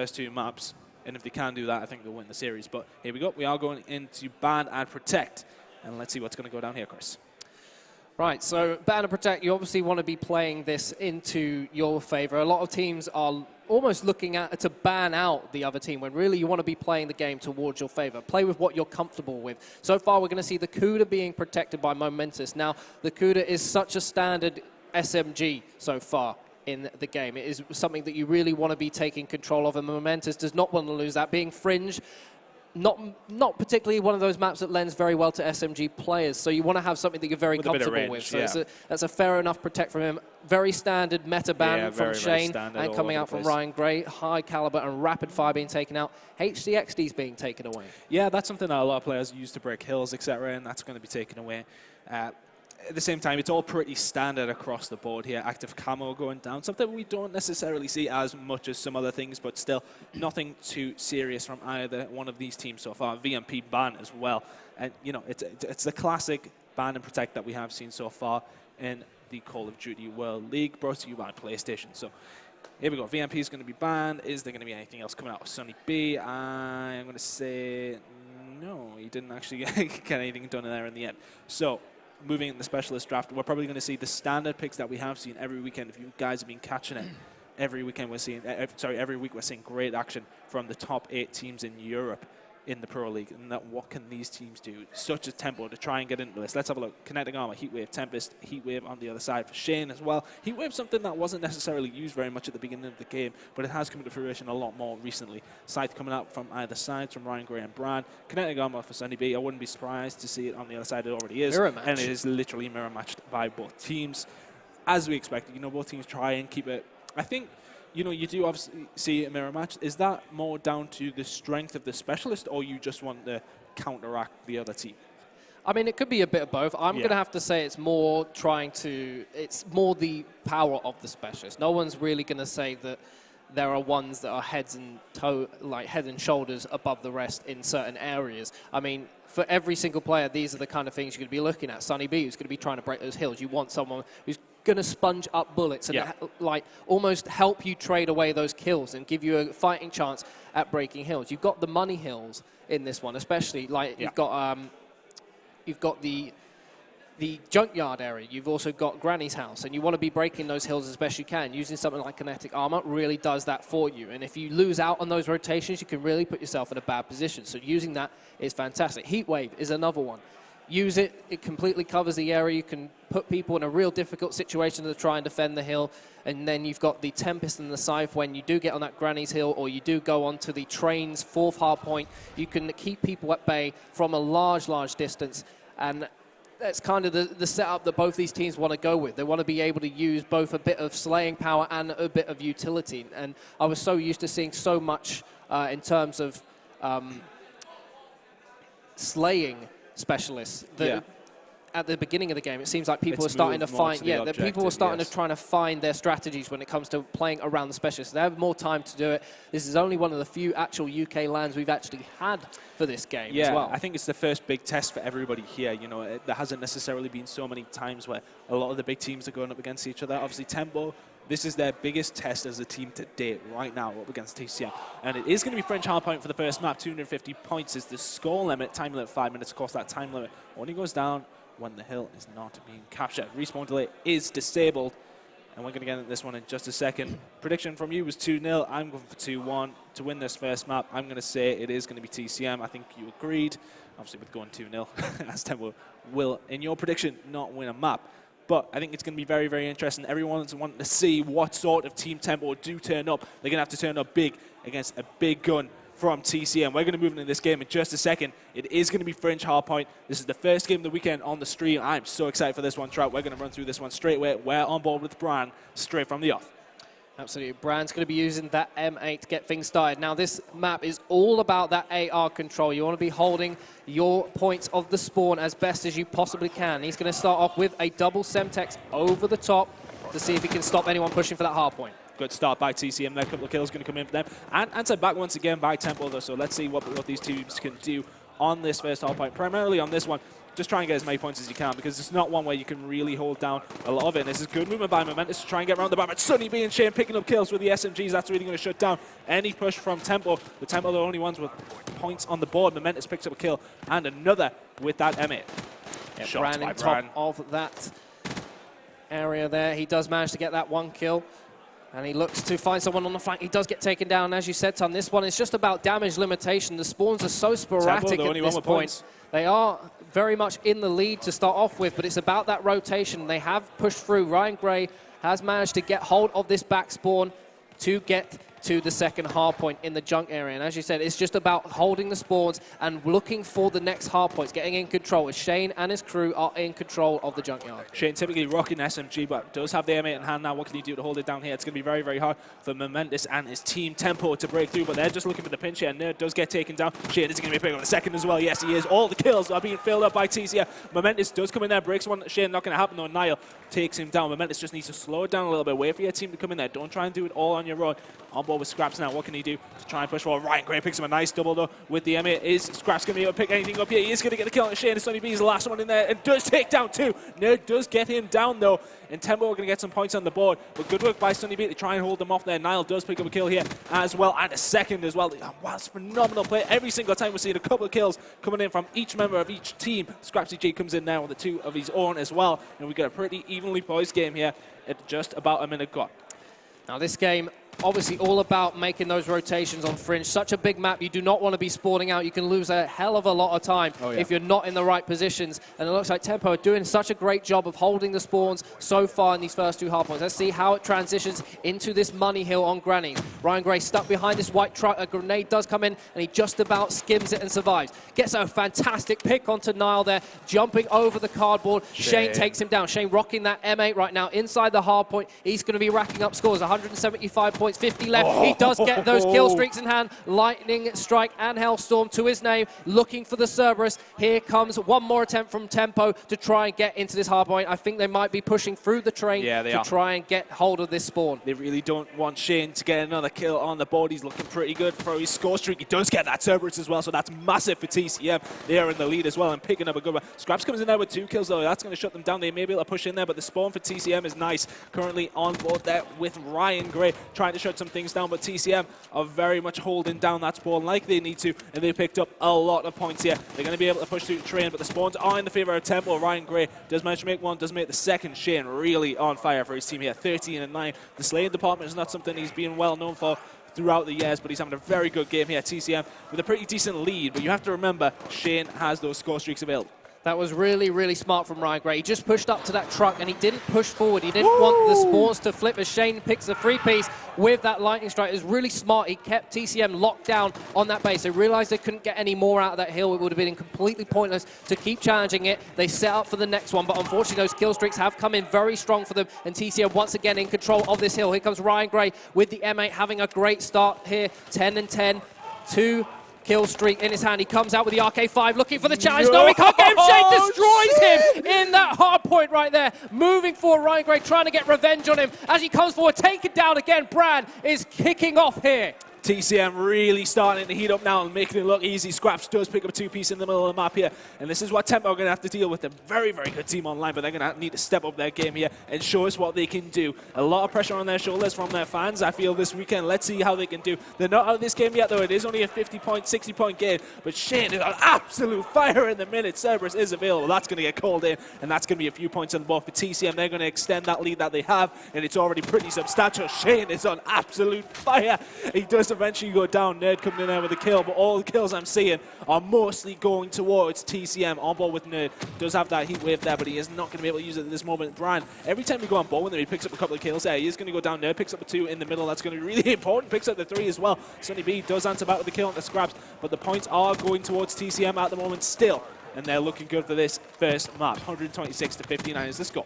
first 2 maps. And if they can do that, I think they'll win the series. But here we go. We are going into ban and protect. And let's see what's going to go down here, Chris. Right, so ban and protect, you obviously want to be playing this into your favor. A lot of teams are almost looking at to ban out the other team when really you want to be playing the game towards your favor. Play with what you're comfortable with. So far, we're going to see the Cuda being protected by Momentous. Now, the Cuda is such a standard SMG so far in the game. It is something that you really want to be taking control of, and Momentous does not want to lose that. Being Fringe, not particularly one of those maps that lends very well to SMG players, so you want to have something that you're very comfortable with. So that's a fair enough protect from him. Very standard meta ban from Shane, and coming out from Ryan Gray. High caliber and rapid fire being taken out. HCXD's being taken away. Yeah, that's something that a lot of players use to break hills, etc., and that's going to be taken away. At the same time, it's all pretty standard across the board here. Active camo going down, something we don't necessarily see as much as some other things, but still nothing too serious from either one of these teams so far. VMP ban as well. And, you know, it's the classic ban and protect that we have seen so far in the Call of Duty World League, brought to you by PlayStation. So here we go. VMP is going to be banned. Is there going to be anything else coming out of Sunny B? I'm going to say no, he didn't actually get anything done there in the end. So moving in the specialist draft, we're probably going to see the standard picks that we have seen every weekend. If you guys have been catching it, every weekend we're seeing, every week we're seeing great action from the top 8 teams in Europe in the Pro League. And that, what can these teams do? Such a tempo to try and get into this. Let's have a look. Kinetic Armor, Heatwave, Tempest, Heatwave on the other side for Shane as well. Heatwave, something that wasn't necessarily used very much at the beginning of the game, but it has come to fruition a lot more recently. Scythe coming out from either side, from Ryan Gray and Brad. Kinetic Armor for Sunny B. I wouldn't be surprised to see it on the other side. It already is. Mirror match. And it is literally mirror matched by both teams. As we expected, you know, both teams try and keep it. I think, you know, you do obviously see a mirror match. Is that more down to the strength of the specialist, or you just want to counteract the other team? I mean, it could be a bit of both. I'm going to have to say it's more it's more the power of the specialist. No one's really going to say that there are ones that are head and shoulders above the rest in certain areas. I mean, for every single player, these are the kind of things you're going to be looking at. Sunny B, who's going to be trying to break those hills. You want someone who's going to sponge up bullets and like almost help you trade away those kills and give you a fighting chance at breaking hills. You've got the money hills in this one, especially like you've got the junkyard area. You've also got Granny's house, and you want to be breaking those hills as best you can. Using something like kinetic armor really does that for you. And if you lose out on those rotations, you can really put yourself in a bad position. So using that is fantastic. Heatwave is another one. Use it. It completely covers the area. You can put people in a real difficult situation to try and defend the hill. And then you've got the Tempest and the Scythe. When you do get on that Granny's hill, or you do go onto the train's 4th hard point, you can keep people at bay from a large distance. And that's kind of the setup that both these teams want to go with. They want to be able to use both a bit of slaying power and a bit of utility. And I was so used to seeing so much in terms of slaying specialists that at the beginning of the game, it seems like people are starting to find, people are starting to try to find their strategies when it comes to playing around the specialists. They have more time to do it. This is only one of the few actual UK lands we've actually had for this game as well. I think it's the first big test for everybody here. You know, there hasn't necessarily been so many times where a lot of the big teams are going up against each other. Obviously, Tempo, this is their biggest test as a team to date right now up against TCM. And it is going to be French hardpoint for the first map. 250 points is the score limit. Time limit 5 minutes. Of course, that time limit only goes down when the hill is not being captured. Respawn delay is disabled. And we're going to get into this one in just a second. Prediction from you was 2-0. I'm going for 2-1 to win this first map. I'm going to say it is going to be TCM. I think you agreed, obviously, with going 2-0. As Tempo will, in your prediction, not win a map. But I think it's going to be very, very interesting. Everyone's wanting to see what sort of team Tempo do turn up. They're going to have to turn up big against a big gun from TCM. We're going to move into this game in just a second. It is going to be Fringe Hardpoint. This is the first game of the weekend on the stream. I'm so excited for this one, Trout. We're going to run through this one straight away. We're on board with Bran straight from the off. Absolutely. Bran's going to be using that M8 to get things started. Now, this map is all about that AR control. You want to be holding your points of the spawn as best as you possibly can. He's going to start off with a double Semtex over the top to see if he can stop anyone pushing for that hard point. Good start by TCM. There, a couple of kills going to come in for them. And answered back once again by Tempo, though. So let's see what these teams can do on this first hard point. Primarily on this one, just try and get as many points as you can, because it's not one where you can really hold down a lot of it. And this is good movement by Momentous to try and get around the back. But Sunny B and Shane picking up kills with the SMGs. That's really going to shut down any push from Tempo. The Tempo are the only ones with points on the board. Momentous picks up a kill and another with that M8. Yeah, Bran in top of that area there. He does manage to get that one kill. And he looks to find someone on the flank. He does get taken down. As you said, Tom, this one is just about damage limitation. The spawns are so sporadic at this point. They are very much in the lead to start off with, but it's about that rotation. They have pushed through. Ryan Gray has managed to get hold of this back spawn to get to the second hard point in the junk area. And as you said, it's just about holding the spawns and looking for the next hard points, getting in control, as Shane and his crew are in control of the junkyard. Shane typically rocking SMG, but does have the M8 in hand now. What can he do to hold it down here? It's going to be very, very hard for Momentous and his team Tempo to break through, but they're just looking for the pinch here. Nerd does get taken down. Shane is going to be picking up the second as well. Yes, he is. All the kills are being filled up by TCM. Momentous does come in there, breaks one. Shane, not going to happen though. Niall takes him down. Momentous just needs to slow it down a little bit. Wait for your team to come in there. Don't try and do it all on your own. On board with Scraps now. What can he do to try and push forward? Ryan Gray picks him a nice double though with the M8. Is Scraps going to be able to pick anything up here? He is going to get the kill on Shane. Sonny B is the last one in there and does take down two. Nerd does get him down though. And Tempo are going to get some points on the board. But good work by Sonny B to try and hold them off there. Niall does pick up a kill here as well, and a second as well. Wow, it's phenomenal play. Every single time we're seeing a couple of kills coming in from each member of each team. Scrapsy G comes in now with the two of his own as well. And we got a pretty evenly poised game here at just about a minute gone. Now this game, obviously all about making those rotations on Fringe. Such a big map, you do not want to be spawning out. You can lose a hell of a lot of time if you're not in the right positions. And it looks like Tempo are doing such a great job of holding the spawns so far in these first two hard points. Let's see how it transitions into this money hill on Grannies. Ryan Gray stuck behind this white truck. A grenade does come in, and he just about skims it and survives. Gets a fantastic pick onto Niall there, jumping over the cardboard. Shane takes him down. Shane rocking that M8 right now inside the hard point. He's going to be racking up scores. 175 points. 50 left. He does get those kill streaks in hand. Lightning Strike and Hellstorm to his name, looking for the Cerberus. Here comes one more attempt from Tempo to try and get into this hard point. I think they might be pushing through the train to try and get hold of this spawn. They really don't want Shane to get another kill on the board. He's looking pretty good for his score streak. He does get that Cerberus as well, so that's massive for TCM. They are in the lead as well and picking up a good one. Scraps comes in there with 2 kills though. That's going to shut them down. They may be able to push in there, but the spawn for TCM is nice. Currently on board there with Ryan Gray, trying to shut some things down, but TCM are very much holding down that spawn like they need to, and they picked up a lot of points here. They're going to be able to push through the train, but the spawns are in the favor of Tempo. Ryan Gray does manage to make one, does make the second. Shane really on fire for his team here, 13-9. The slaying department is not something he's been well known for throughout the years, but he's having a very good game here. TCM with a pretty decent lead, but you have to remember Shane has those score streaks available. That was really, really smart from Ryan Gray. He just pushed up to that truck and he didn't push forward. He didn't want the spawns to flip as Shane picks the free piece with that lightning strike. It was really smart. He kept TCM locked down on that base. They realized they couldn't get any more out of that hill. It would have been completely pointless to keep challenging it. They set up for the next one, but unfortunately those kill streaks have come in very strong for them, and TCM once again in control of this hill. Here comes Ryan Gray with the M8 having a great start here. 10-10, 2 kill streak in his hand. He comes out with the RK5 looking for the challenge. No, he can't get him. Shane destroys him in that hard point right there. Moving forward, Ryan Gray trying to get revenge on him as he comes forward, taken down again. Brad is kicking off here. TCM really starting to heat up now and making it look easy. Scraps does pick up a 2-piece in the middle of the map here. And this is what Tempo are going to have to deal with. A very, very good team online, but they're going to need to step up their game here and show us what they can do. A lot of pressure on their shoulders from their fans, I feel, this weekend. Let's see how they can do. They're not out of this game yet, though. It is only a 50-point, 60-point game. But Shane is on absolute fire in the minute. Cerberus is available. That's going to get called in, and that's going to be a few points on the board for TCM. They're going to extend that lead that they have, and it's already pretty substantial. Shane is on absolute fire. He does eventually go down. Nerd coming in there with a kill, but all the kills I'm seeing are mostly going towards TCM. On board with Nerd. Does have that heat wave there, but he is not going to be able to use it at this moment. Brian, every time we go on board with him, he picks up a couple of kills there. He is going to go down. Nerd picks up a 2 in the middle. That's going to be really important. Picks up the 3 as well. Sonny B does answer back with the kill on the Scraps, but the points are going towards TCM at the moment still, and they're looking good for this first map. 126-59 is the score.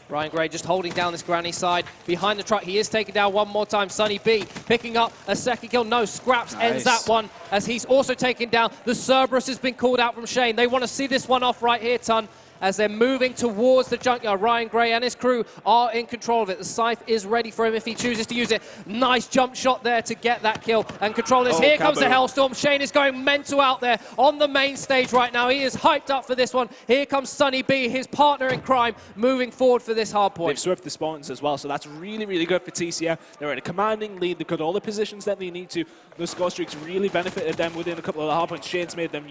Ryan Gray just holding down this granny side. Behind the truck, he is taken down one more time. Sonny B picking up a second kill. No, Scraps ends that one as he's also taken down. The Cerberus has been called out from Shane. They want to see this one off right here, Ton. as they're moving towards the junkyard. Ryan Gray and his crew are in control of it. The Scythe is ready for him if he chooses to use it. Nice jump shot there to get that kill and control this. Here comes the Hellstorm. Shane is going mental out there on the main stage right now. He is hyped up for this one. Here comes Sunny B, his partner in crime, moving forward for this hard point. They've swept the spawns as well, so that's really, really good for TCM. They're in a commanding lead. They've got all the positions that they need to. Those score streaks really benefited them within a couple of the hard points. Shane's made them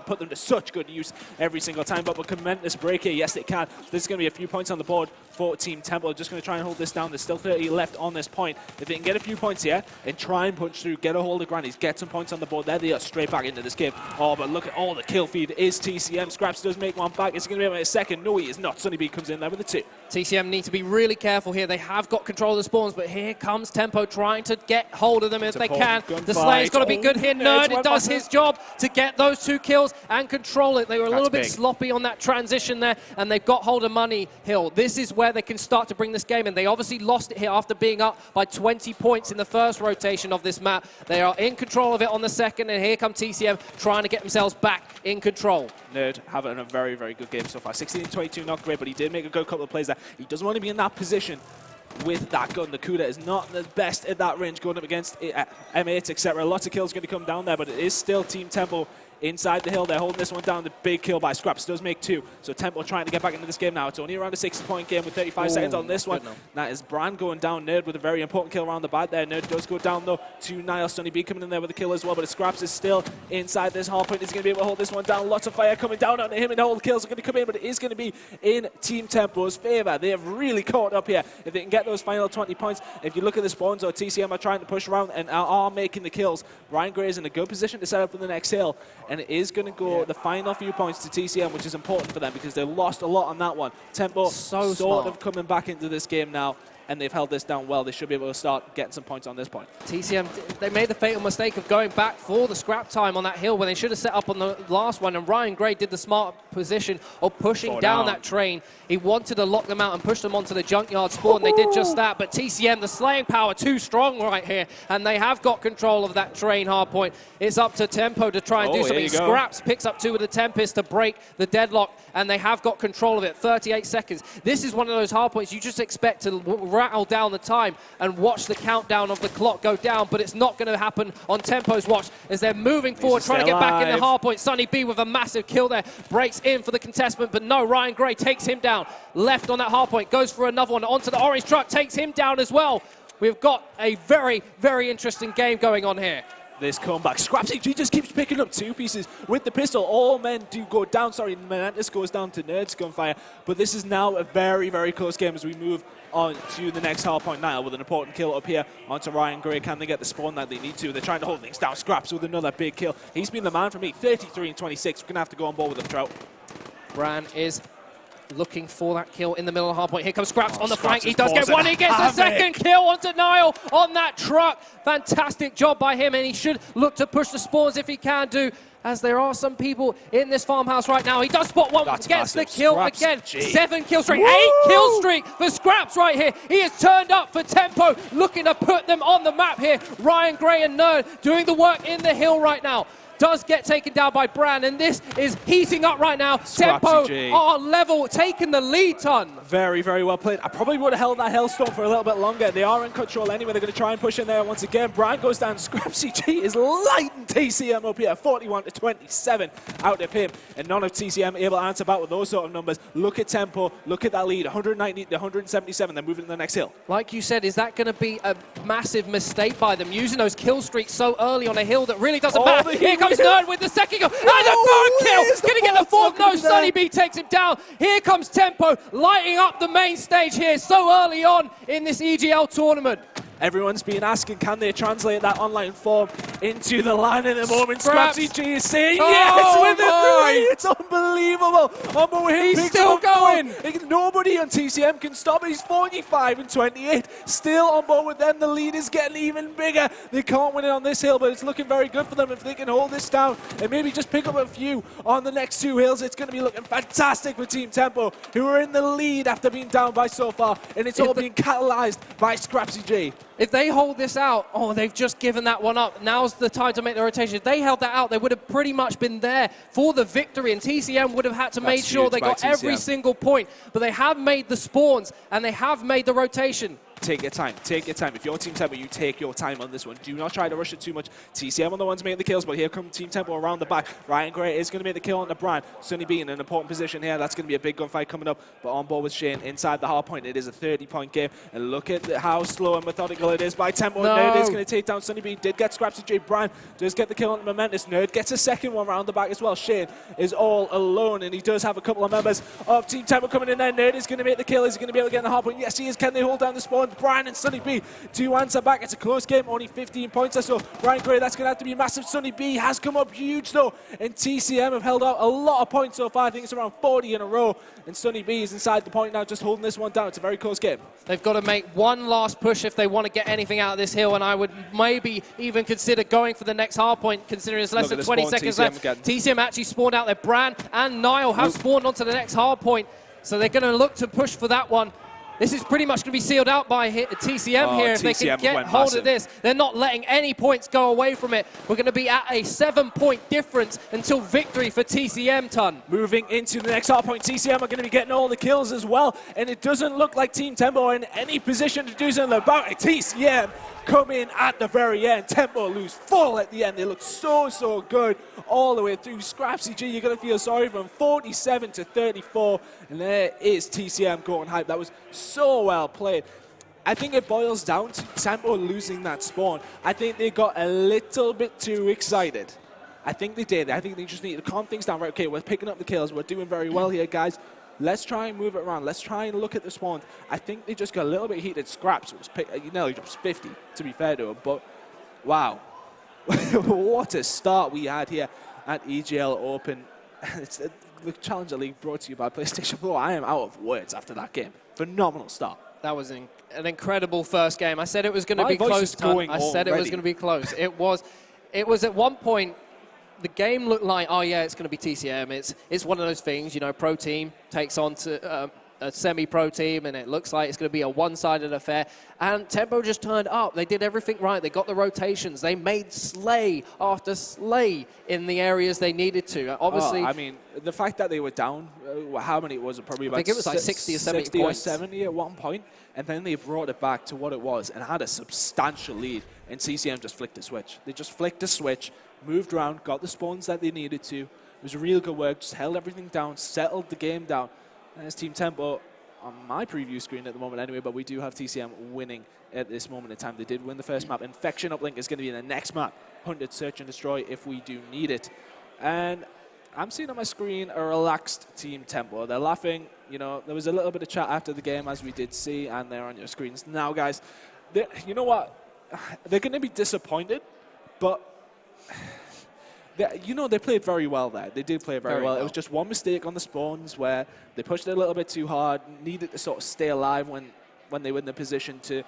put them to such good use every single time. But with tremendous break here, yes, they can. There's going to be a few points on the board for Team Temple. Just going to try and hold this down. There's still 30 left on this point. If they can get a few points here and try and punch through, get a hold of Grannies, get some points on the board, there they are straight back into this game. Oh, but look at all the kill feed is TCM. Scraps does make one back. It's going to be about a second. No, he is not. Sunny B comes in there with a 2. TCM need to be really careful here. They have got control of the spawns, but here comes Tempo trying to get hold of them if they can. The Slayer's got to be good here. Nerd, it does his job to get those 2 kills and control it. They were a little bit sloppy on that transition there, and they've got hold of Money Hill. This is where they can start to bring this game in. They obviously lost it here after being up by 20 points in the first rotation of this map. They are in control of it on the second, and here come TCM trying to get themselves back in control. Nerd having a very, very good game so far. 16-22, not great, but he did make a good couple of plays there. He doesn't want to be in that position with that gun. The Kuda is not the best at that range going up against M8, etc. Lots of kills going to come down there, but it is still Team Tempo inside the hill. They're holding this one down. The big kill by Scraps does make 2. So Tempo trying to get back into this game now. It's only around a 60-point game with 35 seconds on this one. That is Bran going down. Nerd with a very important kill around the back there. Nerd does go down though to Niall. Sunny B coming in there with a kill as well, but Scraps is still inside this hard point. He's going to be able to hold this one down. Lots of fire coming down on him, and all the kills are going to come in, but it is going to be in Team Tempo's favor. They have really caught up here. If they can get those final 20 points, if you look at the spawns, or TCM are trying to push around and are making the kills. Ryan Gray is in a good position to set up for the next hill, and it is going to go the final few points to TCM, which is important for them because they lost a lot on that one. Tempo sort of coming back into this game now, and they've held this down well. They should be able to start getting some points on this point. TCM, they made the fatal mistake of going back for the scrap time on that hill when they should have set up on the last one, and Ryan Gray did the smart position of pushing down that train. He wanted to lock them out and push them onto the junkyard spawn. They did just that, but TCM, the slaying power, too strong right here, and they have got control of that train hard point. It's up to Tempo to try and do something. Scraps picks up 2 with the Tempest to break the deadlock, and they have got control of it. 38 seconds. This is one of those hard points you just expect to rattle down the time and watch the countdown of the clock go down, but it's not going to happen on Tempo's watch as they're moving forward, trying to get back in the hard point. Sunny B with a massive kill there, breaks in for the contestant, but no, Ryan Gray takes him down. Left on that hard point, goes for another one onto the orange truck, takes him down as well. We've got a very, very interesting game going on here. This comeback. Scraps EG just keeps picking up 2 pieces with the pistol. All men do go down. Sorry, Menantis goes down to Nerd's gunfire. But this is now a very, very close game as we move on to the next hard point now with an important kill up here onto Ryan Gray. Can they get the spawn that they need to? They're trying to hold things down. Scraps with another big kill. He's been the man for me. 33-26. We're going to have to go on board with him, Trout. Bran is looking for that kill in the middle of the hard point. Here comes Scraps on the flank. He does get one. He gets the second kill onto Niall on that truck. Fantastic job by him, and he should look to push the spawns if he can do, as there are some people in this farmhouse right now. He does spot one, gets the kill Scraps, again. 7 kill streak, 8 kill streak for Scraps right here. He has turned up for Tempo, looking to put them on the map here. Ryan Gray and Nerd doing the work in the hill right now. Does get taken down by Bran, and this is heating up right now. Tempo are level, taking the lead ton. Very, very well played. I probably would have held that Hellstorm for a little bit longer. They are in control anyway. They're going to try and push in there once again. Bran goes down. Scrapsy G is lighting TCM up here. 41-27 out of him. And none of TCM able to answer back with those sort of numbers. Look at Tempo. Look at that lead. 190 to 177. They're moving to the next hill. Like you said, is that going to be a massive mistake by them, using those kill streaks so early on a hill that really doesn't matter? Here comes Nerd with the second kill, and the third kill. Going to get the fourth. No, Sunny B takes him down. Here comes Tempo, lighting up the main stage here so early on in this EGL tournament. Everyone's been asking, can they translate that online form into the line in the moment? Scrapsy G is saying yes with the 3. It's unbelievable. He's still going. Nobody on TCM can stop it. He's 45-28. Still on board with them. The lead is getting even bigger. They can't win it on this hill, but it's looking very good for them if they can hold this down and maybe just pick up a few on the next 2 hills. It's going to be looking fantastic for Team Tempo, who are in the lead after being down by so far, and it's all being catalyzed by Scrapsy G. If they hold this out, oh, they've just given that one up. Now's the time to make the rotation. If they held that out, they would have pretty much been there for the victory, and TCM would have had to make sure they got every single point. But they have made the spawns, and they have made the rotation. Take your time. Take your time. If you're Team Tempo, you take your time on this one. Do not try to rush it too much. TCM are the ones making the kills, but here come Team Tempo around the back. Ryan Gray is going to make the kill on the Brand. Sunny B in an important position here. That's going to be a big gunfight coming up. But on board with Shane inside the hard point. It is a 30-point game. And look at how slow and methodical it is by Tempo. No. Nerd is going to take down Sunny B. Did get scraps to J. Brand. Does get the kill on the Momentous. Nerd gets a second one around the back as well. Shane is all alone, and he does have a couple of members of Team Tempo coming in there. Nerd is going to make the kill. Is he going to be able to get in the hard point? Yes, he is. Can they hold down the spawns? Brand and Sunny B to answer back. It's a close game, only 15 points or so. Ryan Gray, that's going to have to be massive. Sunny B has come up huge though, and TCM have held out a lot of points so far. I think it's around 40 in a row, and Sunny B is inside the point now, just holding this one down. It's a very close game. They've got to make one last push if they want to get anything out of this hill, and I would maybe even consider going for the next hard point, considering it's less than 20 seconds left. TCM actually spawned out there. Brand and Niall have spawned onto the next hard point, so they're going to look to push for that one. This is pretty much going to be sealed out by TCM here. If they can get hold of this, they're not letting any points go away from it. We're going to be at a 7-point difference until victory for TCM, Ton. Moving into the next hard point, TCM are going to be getting all the kills as well, and it doesn't look like Team Tempo are in any position to do something about it. TCM come in at the very end. Tempo lose full at the end. They look so good all the way through. Scrapsy G, you're going to feel sorry for them. 47 to 34, and there is TCM going hype. That was so well played. I think it boils down to Tempo losing that spawn. I think they got a little bit too excited. I think they did. I think they just need to calm things down. Right, okay, we're picking up the kills. We're doing very well here, guys. Let's try and move it around. Let's try and look at the spawns. I think they just got a little bit heated. Scraps was nearly drops 50, to be fair to him. But, wow. What a start we had here at EGL Open. It's the Challenger League brought to you by PlayStation 4. I am out of words after that game. Phenomenal start. That was an incredible first game. I said it was going to be close. I said it was going to be close. It was at one point. The game looked like, oh yeah, it's going to be TCM. It's one of those things, you know, pro team takes on to a semi-pro team, and it looks like it's going to be a one-sided affair. And Tempo just turned up. They did everything right. They got the rotations. They made slay after slay in the areas they needed to. Obviously, I mean, the fact that they were down, how many was it? Probably about I think it was like 60 or 70 points. Or 70 at one point, and then they brought it back to what it was and had a substantial lead. And TCM just flicked a switch. They just flicked a switch, moved around, got the spawns that they needed to. It was real good work, just held everything down, settled the game down. And it's Team Tempo on my preview screen at the moment anyway, but we do have TCM winning at this moment in time. They did win the first map. Infection Uplink is going to be in the next map. Hunted Search and Destroy if we do need it. And I'm seeing on my screen a relaxed Team Tempo. They're laughing. You know, there was a little bit of chat after the game, as we did see, and they're on your screens now, guys. You know what? They're going to be disappointed, but you know, they played very well there. They did play very well. It was just one mistake on the spawns where they pushed it a little bit too hard, needed to sort of stay alive when they were in the position to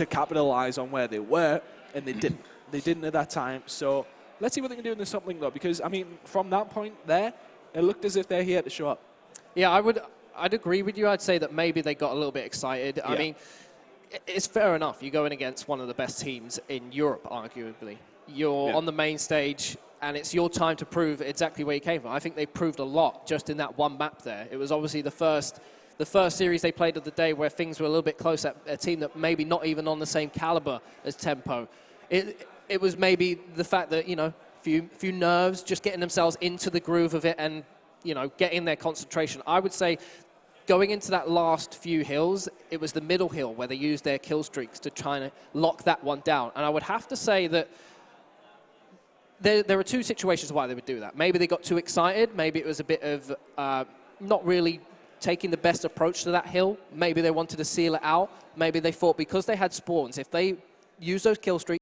capitalize on where they were, and they didn't. They didn't at that time. So let's see what they can do in this something, though, because, I mean, from that point there, it looked as if they're here to show up. Yeah, I'd agree with you. I'd say that maybe they got a little bit excited. Yeah. I mean, it's fair enough. You're going against one of the best teams in Europe, arguably. You're on the main stage, and it's your time to prove exactly where you came from. I think they proved a lot just in that one map there. It was obviously the first series they played of the day where things were a little bit close at a team that maybe not even on the same caliber as Tempo. It was maybe the fact that, you know, few nerves, just getting themselves into the groove of it and, you know, getting their concentration. I would say going into that last few hills, it was the middle hill where they used their kill streaks to try and lock that one down. And I would have to say that there are two situations why they would do that. Maybe they got too excited. Maybe it was a bit of not really taking the best approach to that hill. Maybe they wanted to seal it out. Maybe they thought because they had spawns, if they use those kill streaks,